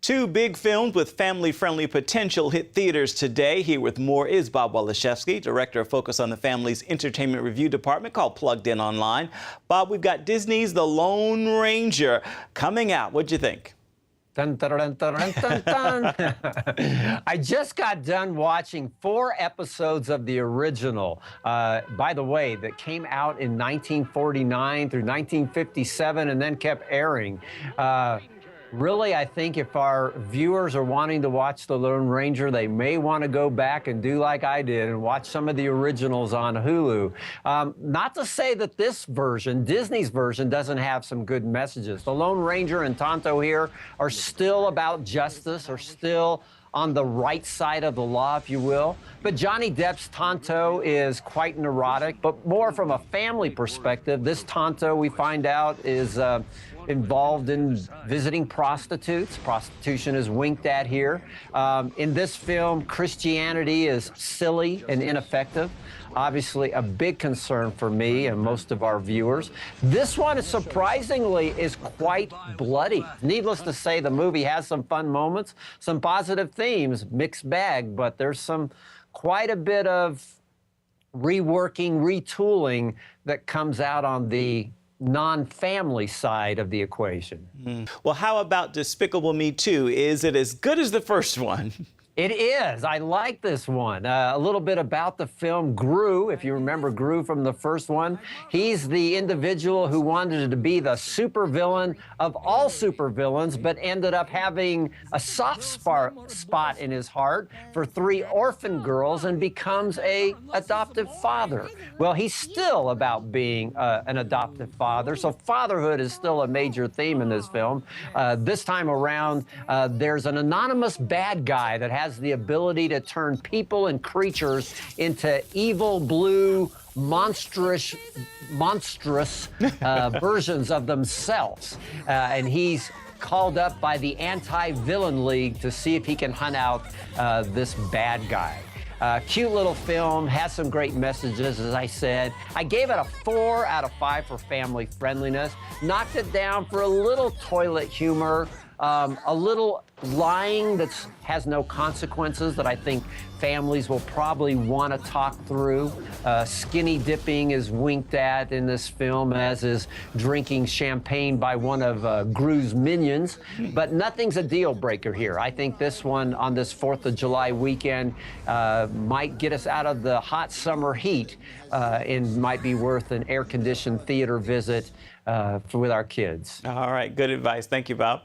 Two big films with family-friendly potential hit theaters today. Here with more is Bob Waliszewski, director of Focus on the Family's entertainment review department called Plugged In Online. Bob, we've got Disney's The Lone Ranger coming out. What'd you think? Dun, dun, dun, dun, dun, dun. I just got done watching 4 episodes of the original, by the way, that came out in 1949 through 1957 and then kept airing. Really, I think if our viewers are wanting to watch The Lone Ranger, they may want to go back and do like I did and watch some of the originals on Hulu. Not to say that this version, Disney's version, doesn't have some good messages. The Lone Ranger and Tonto here are still about justice, are still on the right side of the law, if you will. But Johnny Depp's Tonto is quite neurotic, but more from a family perspective. This Tonto, we find out, is involved in visiting prostitutes. Prostitution is winked at here. In this film, Christianity is silly and ineffective. Obviously, a big concern for me and most of our viewers. This one, surprisingly, is quite bloody. Needless to say, the movie has some fun moments, some positive themes, mixed bag, but there's quite a bit of reworking, retooling that comes out on the non-family side of the equation. Well, how about Despicable Me 2? Is it as good as the first one? It is. I like this one. A little bit about the film. Gru, if you remember Gru from the first one, he's the individual who wanted to be the supervillain of all supervillains, but ended up having a soft spot in his heart for 3 orphan girls and becomes an adoptive father. Well, he's still about being an adoptive father, so fatherhood is still a major theme in this film. This time around, there's an anonymous bad guy that has the ability to turn people and creatures into evil, blue, monstrous versions of themselves. And he's called up by the Anti-Villain League to see if he can hunt out this bad guy. Cute little film, has some great messages, as I said. I gave it a 4 out of 5 for family friendliness. Knocked it down for a little toilet humor, a little lying that has no consequences that I think families will probably want to talk through. Skinny dipping is winked at in this film, as is drinking champagne by one of Gru's minions. But nothing's a deal breaker here. I think this one on this 4th of July weekend might get us out of the hot summer heat and might be worth an air-conditioned theater visit with our kids. All right, good advice. Thank you, Bob.